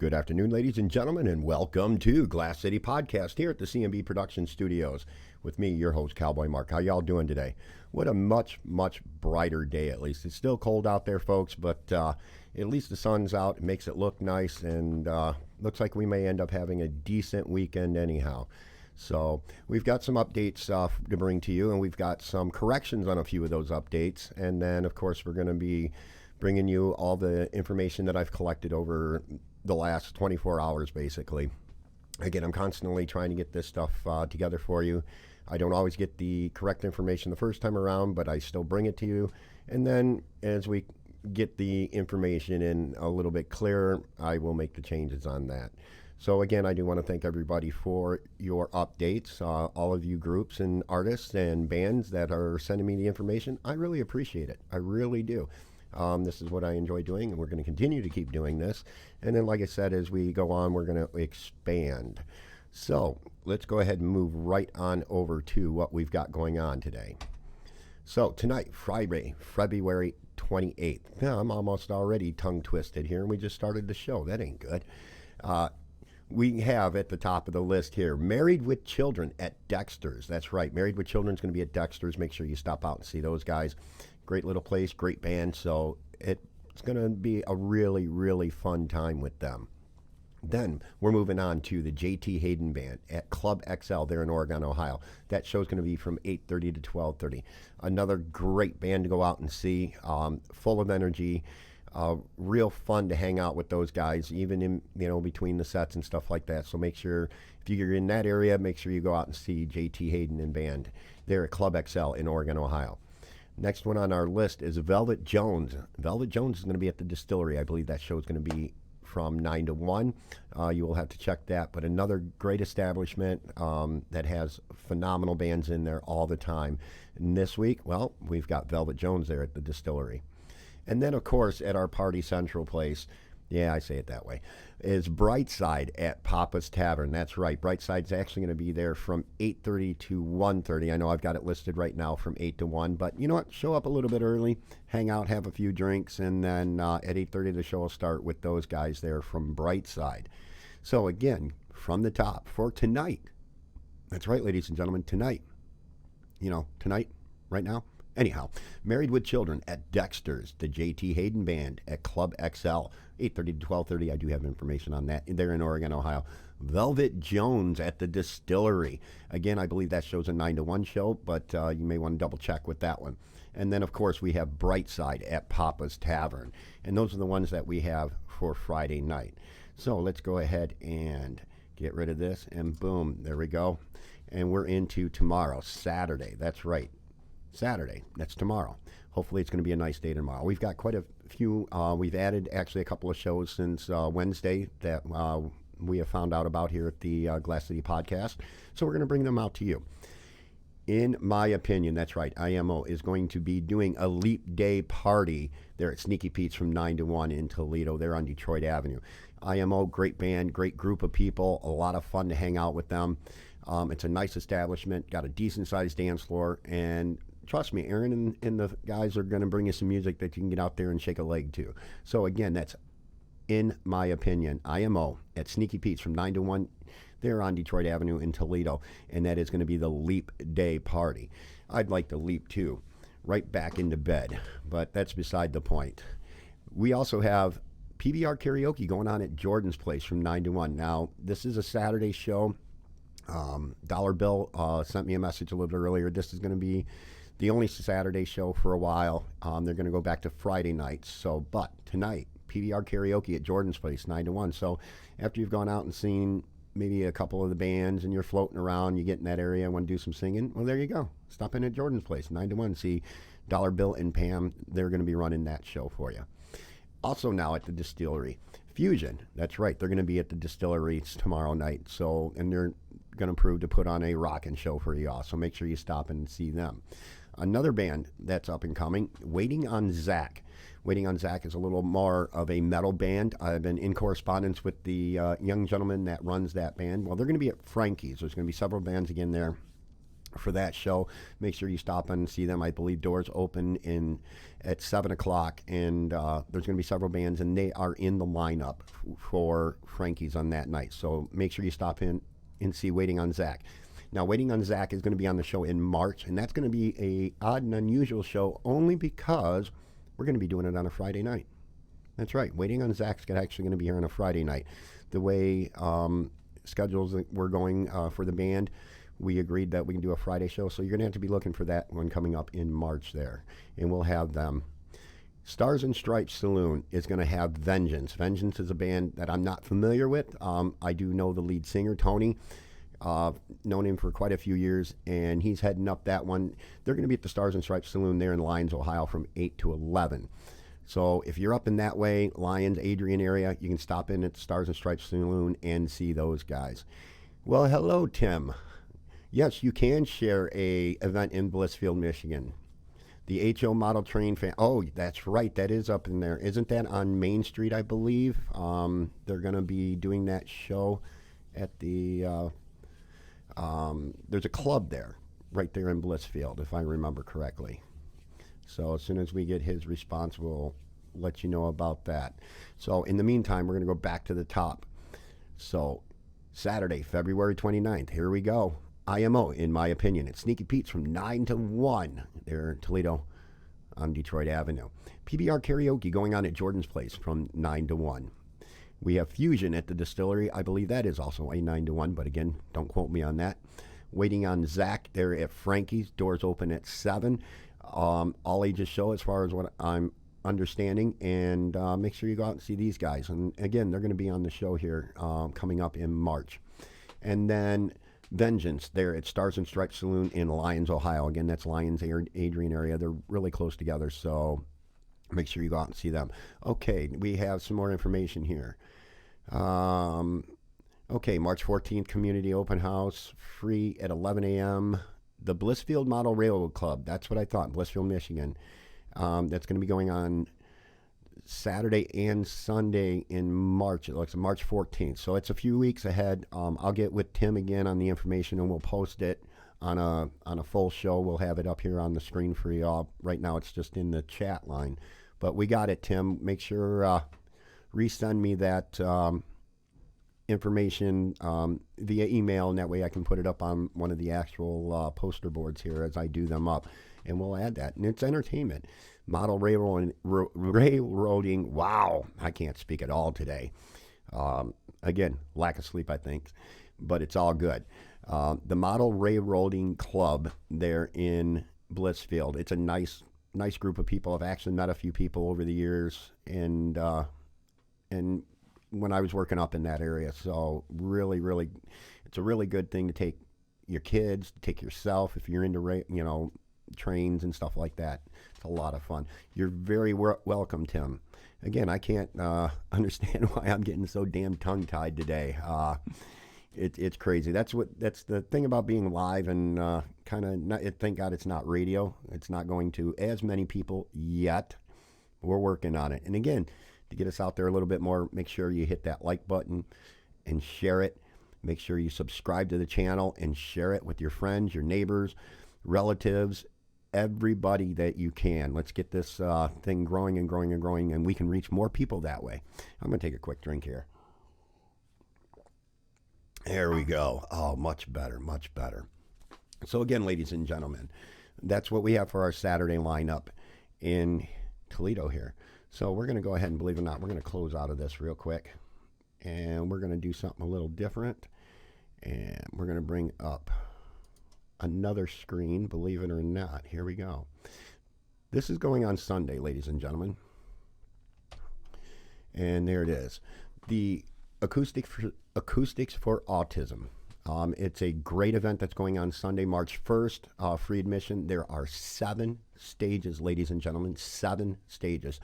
Good afternoon, ladies and gentlemen, and welcome to Glass City Podcast here at the CMB Production Studios with me, your host, Cowboy Mark. How y'all doing today? What a much brighter day, at least. It's still cold out there, folks, but at least the sun's out. It makes it look nice, and looks like we may end up having a decent weekend anyhow. So we've got some updates to bring to you, and we've got some corrections on a few of those updates. And then, of course, we're going to be bringing you all the information that I've collected over the last 24 hours, basically. Again, I'm constantly trying to get this stuff together for you. I don't always get the correct information the first time around, but I still bring it to you. And then as we get the information in a little bit clearer, I will make the changes on that. So again, I do want to thank everybody for your updates, all of you groups and artists and bands that are sending me the information. I really appreciate it. I really do. This is what I enjoy doing, and we're going to continue to keep doing this. And then, like I said, as we go on, we're going to expand. So let's go ahead and move right on over to what we've got going on today. So tonight, Friday, February 28th. Now, I'm almost already tongue-twisted here, and we just started the show. That ain't good. We have at the top of the list here, Married with Children at Dexter's. That's right. Married with Children is going to be at Dexter's. Make sure you stop out and see those guys. Great little place, great band. So it's going to be a really fun time with them. Then we're moving on to the J.T. Hayden Band at Club XL there in Oregon, Ohio. That show's going to be from 8:30 to 12:30. Another great band to go out and see, full of energy. Real fun to hang out with those guys, even in between the sets and stuff like that. So make sure, if you're in that area, make sure you go out and see J.T. Hayden and Band there at Club XL in Oregon, Ohio. Next one on our list is Velvet Jones. Velvet Jones is going to be at the Distillery. I believe that show is going to be from 9 to 1. You will have to check that. But another great establishment that has phenomenal bands in there all the time. And this week, well, we've got Velvet Jones there at the Distillery. And then, of course, at our Party Central place, yeah, I say it that way, is Brightside at Papa's Tavern. That's right. Brightside's actually going to be there from 8:30 to 1:30. I know I've got it listed right now from 8 to 1, but you know what? Show up a little bit early, hang out, have a few drinks, and then at 8:30 the show will start with those guys there from Brightside. So again, from the top for tonight. That's right, ladies and gentlemen, tonight. Tonight, right now. Anyhow, Married with Children at Dexter's, the J.T. Hayden Band at Club XL, 8:30 to 12:30. I do have information on that. They're in Oregon, Ohio. Velvet Jones at the Distillery. Again, I believe that show's a 9 to 1 show, but you may want to double check with that one. And then, of course, we have Brightside at Papa's Tavern. And those are the ones that we have for Friday night. So let's go ahead and get rid of this, and boom, there we go. And we're into tomorrow, Saturday. That's right. Saturday. That's tomorrow. Hopefully it's going to be a nice day tomorrow. We've got quite a few. We've added actually a couple of shows since Wednesday that we have found out about here at the Glass City Podcast. So we're going to bring them out to you. In my opinion, that's right, IMO is going to be doing a Leap Day party there at Sneaky Pete's from 9 to 1 in Toledo. They're on Detroit Avenue. IMO, great band, great group of people, a lot of fun to hang out with them. It's a nice establishment, got a decent-sized dance floor, and trust me, Aaron and the guys are going to bring you some music that you can get out there and shake a leg to. So again, that's, in my opinion, IMO at Sneaky Pete's from 9 to 1. They're on Detroit Avenue in Toledo, and that is going to be the Leap Day party. I'd like to leap, too, right back into bed, but that's beside the point. We also have PBR karaoke going on at Jordan's Place from 9 to 1. Now, this is a Saturday show. Dollar Bill sent me a message a little bit earlier. This is going to be the only Saturday show for a while. They're going to go back to Friday nights. But tonight, PBR karaoke at Jordan's Place, 9 to 1. So after you've gone out and seen maybe a couple of the bands and you're floating around, you get in that area and want to do some singing, well, there you go. Stop in at Jordan's Place, 9 to 1. See Dollar Bill and Pam. They're going to be running that show for you. Also now at the Distillery, Fusion. That's right. They're going to be at the Distillery tomorrow night. And they're going to prove to put on a rockin' show for you all. So make sure you stop and see them. Another band that's up and coming, Waiting on Zach. Waiting on Zach is a little more of a metal band. I've been in correspondence with the young gentleman that runs that band. Well, they're going to be at Frankie's. There's going to be several bands again there. for that show. Make sure you stop and see them. I believe doors open at 7 o'clock, and there's going to be several bands, and they are in the lineup for Frankie's on that night. So make sure you stop in and see Waiting on Zach. Now, Waiting on Zach is going to be on the show in March, and that's going to be a odd and unusual show only because we're going to be doing it on a Friday night. That's right. Waiting on Zach's actually going to be here on a Friday night. The way schedules that we're going for the band, we agreed that we can do a Friday show, so you're going to have to be looking for that one coming up in March there, and we'll have them. Stars and Stripes Saloon is going to have Vengeance. Vengeance is a band that I'm not familiar with. I do know the lead singer, Tony. Known him for quite a few years, and he's heading up that one. They're going to be at the Stars and Stripes Saloon there in Lyons, Ohio from 8 to 11. So if you're up in that way, Lyons, Adrian area, you can stop in at the Stars and Stripes Saloon and see those guys. Well, hello, Tim. Yes, you can share a event in Blissfield, Michigan. The HO Model Train fan. Oh, that's right. That is up in there. Isn't that on Main Street, I believe? They're going to be doing that show at the... there's a club there, right there in Blissfield, if I remember correctly. So as soon as we get his response, we'll let you know about that. So in the meantime, we're going to go back to the top. So Saturday, February 29th, here we go. IMO, in my opinion. It's Sneaky Pete's from 9 to 1 there in Toledo on Detroit Avenue. PBR Karaoke going on at Jordan's Place from 9 to 1. We have Fusion at the Distillery. I believe that is also a 9 to 1, but again, don't quote me on that. Waiting on Zach there at Frankie's. Doors open at 7. All ages show as far as what I'm understanding, and make sure you go out and see these guys. And again, they're going to be on the show here coming up in March. And then Vengeance there at Stars and Stripes Saloon in Lyons, Ohio. Again, that's Lyons, Adrian area. They're really close together, so make sure you go out and see them. Okay, we have some more information here. Okay, March 14th, Community Open House, free at 11 a.m. The Blissfield Model Railroad Club, that's what I thought, Blissfield, Michigan. That's going to be going on Saturday and Sunday in March. It looks like March 14th. So it's a few weeks ahead. I'll get with Tim again on the information, and we'll post it on a full show. We'll have it up here on the screen for y'all. Right now it's just in the chat line. But we got it, Tim. Make sure resend me that information via email, and that way I can put it up on one of the actual poster boards here as I do them up. And we'll add that. And it's entertainment. Model railroading. Wow, I can't speak at all today. Again, lack of sleep, I think, but it's all good. The Model Railroading Club there in Blissfield. It's a nice group of people. I've actually met a few people over the years, and when I was working up in that area. So really, it's a really good thing to take your kids, take yourself if you're into trains and stuff like that. It's a lot of fun. You're very welcome, Tim. Again, I can't understand why I'm getting so damn tongue-tied today. It's crazy. That's the thing about being live and thank God it's not radio. It's not going to as many people yet. We're working on it. And again, to get us out there a little bit more, make sure you hit that like button and share it. Make sure you subscribe to the channel and share it with your friends, your neighbors, relatives, everybody that you can. Let's get this thing growing and growing and growing, and we can reach more people that way. I'm going to take a quick drink here. There we go. Oh, much better, much better. So again, ladies and gentlemen, that's what we have for our Saturday lineup in Toledo here. So we're going to go ahead and, believe it or not, we're going to close out of this real quick, and we're going to do something a little different, and we're going to bring up another screen, believe it or not. Here we go. This is going on Sunday, ladies and gentlemen. And there it is. The Acoustics for Autism. It's a great event that's going on Sunday, March 1st. Free admission. There are 7 stages, ladies and gentlemen. 7 stages.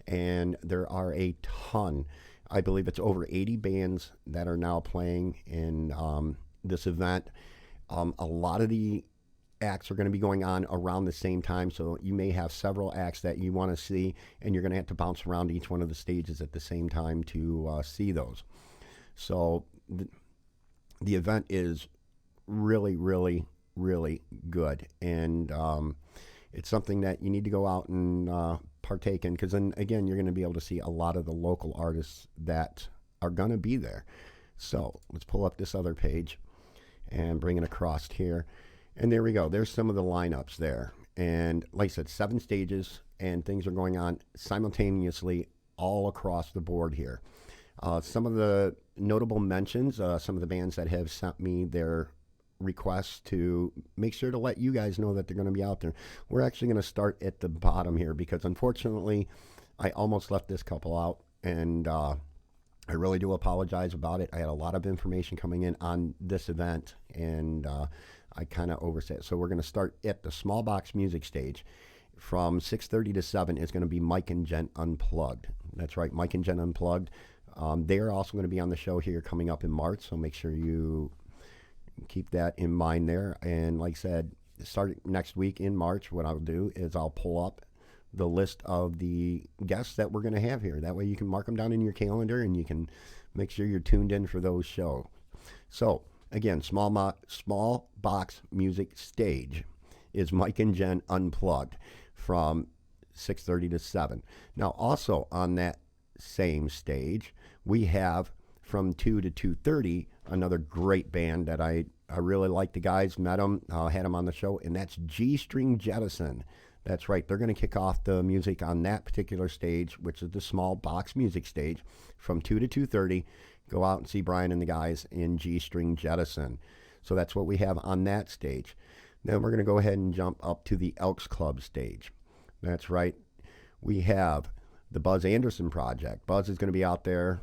And there are a ton. I believe it's over 80 bands that are now playing in this event. A lot of the acts are going to be going on around the same time, so you may have several acts that you want to see, and you're going to have to bounce around each one of the stages at the same time to see those. So the event is really really good. And it's something that you need to go out and partake in, because then again, you're going to be able to see a lot of the local artists that are going to be there. So let's pull up this other page and bring it across here. And there we go. There's some of the lineups there. And like I said, 7 stages, and things are going on simultaneously all across the board here. Some of the notable mentions, some of the bands that have sent me their requests to make sure to let you guys know that they're going to be out there. We're actually going to start at the bottom here, because unfortunately I almost left this couple out, and I really do apologize about it. I had a lot of information coming in on this event, and I kind of overset. So we're going to start at the small box music stage. From 6:30 to 7 is going to be Mike and Jen Unplugged. That's right, Mike and Jen Unplugged. They're also going to be on the show here coming up in March, so make sure you keep that in mind there. And like I said, starting next week in March, what I'll do is I'll pull up the list of the guests that we're going to have here. That way you can mark them down in your calendar, and you can make sure you're tuned in for those shows. So again, small box music stage is Mike and Jen Unplugged from 6:30 to 7. Now also on that same stage, we have from 2 to 2:30 another great band that I really like. The guys, met them, had them on the show, and that's G String Jettison. That's right, they're going to kick off the music on that particular stage, which is the small box music stage, from 2 to 2:30. Go out and see Brian and the guys in G String Jettison. So that's what we have on that stage. Then we're going to go ahead and jump up to the Elks Club stage. That's right, we have the Buzz Anderson Project. Buzz is going to be out there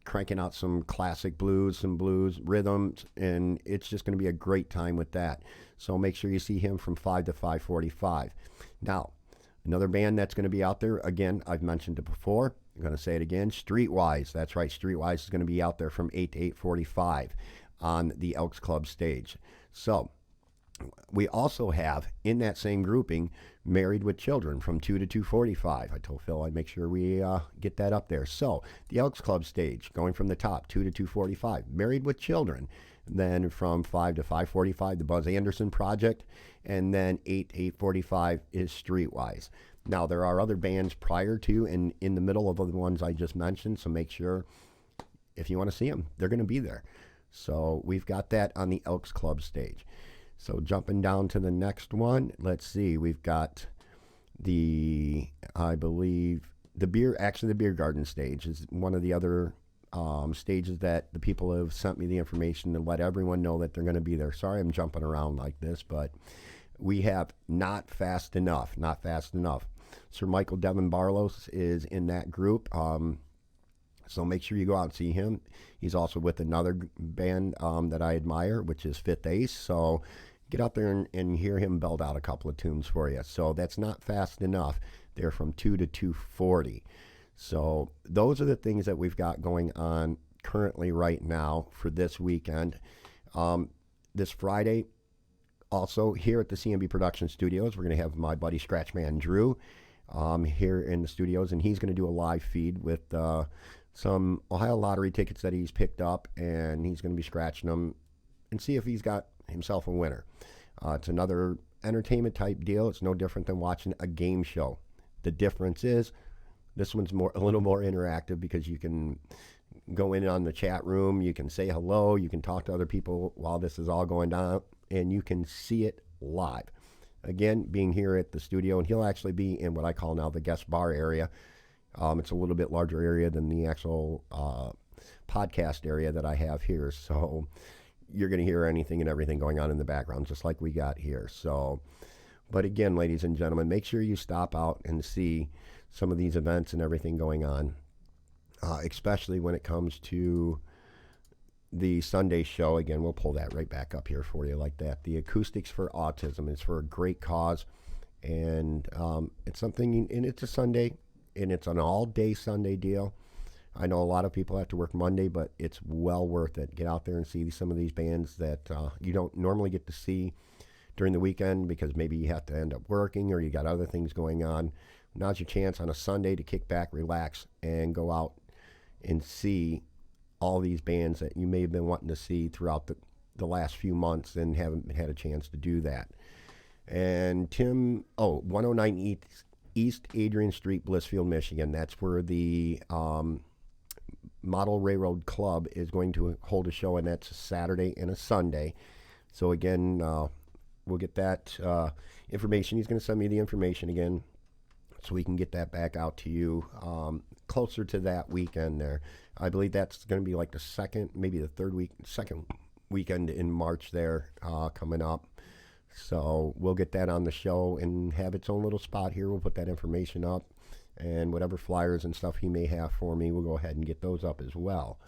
cranking out some classic blues, some blues rhythms, and it's just going to be a great time with that. So make sure you see him from 5 to 5:45. Now, another band that's going to be out there, again, I've mentioned it before, I'm going to say it again, Streetwise. That's right, Streetwise is going to be out there from 8 to 8:45 on the Elks Club stage. So we also have in that same grouping Married with Children from 2 to 2:45. I told Phil I'd make sure we get that up there. So the Elks Club stage going from the top, 2 to 2:45. Married with Children. Then from 5 to 5:45, the Buzz Anderson Project. And then 8 to 8:45 is Streetwise. Now there are other bands prior to and in the middle of the ones I just mentioned. So make sure if you want to see them, they're going to be there. So we've got that on the Elks Club stage. So jumping down to the next one, let's see, we've got I believe, the beer garden stage is one of the other stages that the people have sent me the information to let everyone know that they're going to be there. Sorry I'm jumping around like this, but we have Not Fast Enough. Sir Michael Devin Barlos is in that group. So make sure you go out and see him. He's also with another band that I admire, which is Fifth Ace. So get out there and hear him belt out a couple of tunes for you. So that's Not Fast Enough. They're from 2 to 2:40. So those are the things that we've got going on currently right now for this weekend. This Friday, also here at the CMB Production Studios, we're going to have my buddy Scratchman Drew here in the studios, and he's going to do a live feed with some Ohio Lottery tickets that he's picked up, and he's going to be scratching them and see if he's got himself a winner. It's another entertainment type deal. It's no different than watching a game show. The difference is this one's a little more interactive, because you can go in on the chat room, you can say hello, you can talk to other people while this is all going down, and you can see it live. Again, being here at the studio, and he'll actually be in what I call now the guest bar area. It's a little bit larger area than the actual podcast area that I have here. So you're going to hear anything and everything going on in the background, just like we got here. So, but again, ladies and gentlemen, make sure you stop out and see some of these events and everything going on, especially when it comes to the Sunday show. Again, we'll pull that right back up here for you like that. The Acoustics for Autism is for a great cause, and it's something, and it's a Sunday, and it's an all-day Sunday deal. I know a lot of people have to work Monday, but it's well worth it. Get out there and see some of these bands that you don't normally get to see during the weekend, because maybe you have to end up working or you got other things going on. Now's your chance on a Sunday to kick back, relax, and go out and see all these bands that you may have been wanting to see throughout the last few months and haven't had a chance to do that. And Tim, 109 East Adrian Street, Blissfield, Michigan. That's where the Model Railroad Club is going to hold a show, and that's a Saturday and a Sunday. So again, we'll get that information. He's going to send me the information again, so we can get that back out to you closer to that weekend there. I believe that's going to be like the second weekend in March there coming up. So we'll get that on the show and have its own little spot here. We'll put that information up, and whatever flyers and stuff he may have for me, we'll go ahead and get those up as well.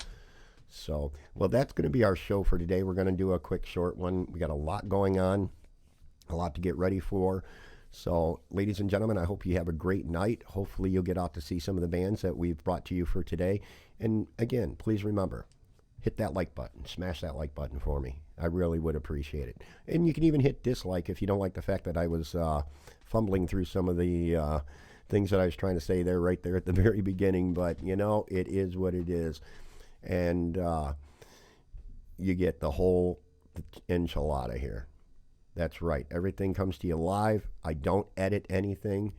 So, well, that's going to be our show for today. We're going to do a quick short one. We got a lot going on, a lot to get ready for. So, ladies and gentlemen, I hope you have a great night. Hopefully you'll get out to see some of the bands that we've brought to you for today. And again, please remember, hit that like button. Smash that like button for me. I really would appreciate it. And you can even hit dislike if you don't like the fact that I was fumbling through some of the things that I was trying to say there right there at the very beginning. But, you know, it is what it is. And you get the whole enchilada here. That's right. Everything comes to you live. I don't edit anything.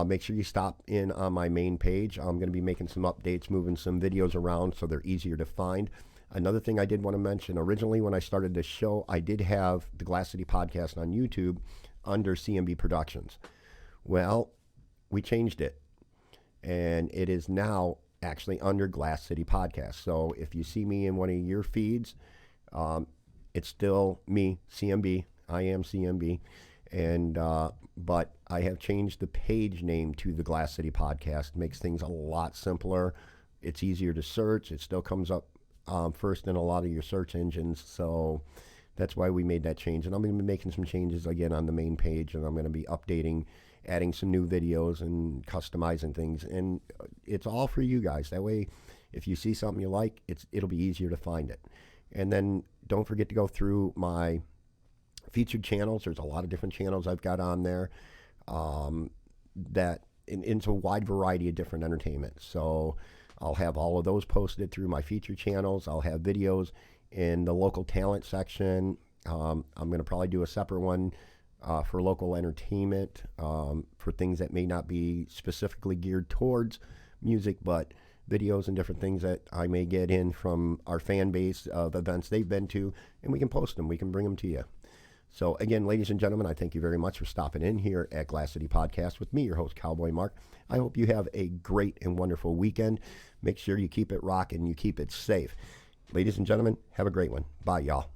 Make sure you stop in on my main page. I'm going to be making some updates, moving some videos around so they're easier to find. Another thing I did want to mention, originally when I started this show, I did have the Glass City Podcast on YouTube under CMB Productions. Well, we changed it, and it is now actually under Glass City Podcast. So if you see me in one of your feeds, it's still me, CMB. I am CMB, and but I have changed the page name to the Glass City Podcast. It makes things a lot simpler. It's easier to search. It still comes up first in a lot of your search engines, so that's why we made that change. And I'm going to be making some changes again on the main page, and I'm going to be updating, adding some new videos and customizing things. And it's all for you guys. That way, if you see something you like, it'll be easier to find it. And then don't forget to go through my featured channels. There's a lot of different channels I've got on there that into a wide variety of different entertainment. So I'll have all of those posted through my featured channels. I'll have videos in the local talent section. I'm going to probably do a separate one for local entertainment, for things that may not be specifically geared towards music, but videos and different things that I may get in from our fan base of events they've been to, and we can post them. We can bring them to you. So again, ladies and gentlemen, I thank you very much for stopping in here at Glass City Podcast with me, your host, Cowboy Mark. I hope you have a great and wonderful weekend. Make sure you keep it rocking, you keep it safe. Ladies and gentlemen, have a great one. Bye, y'all.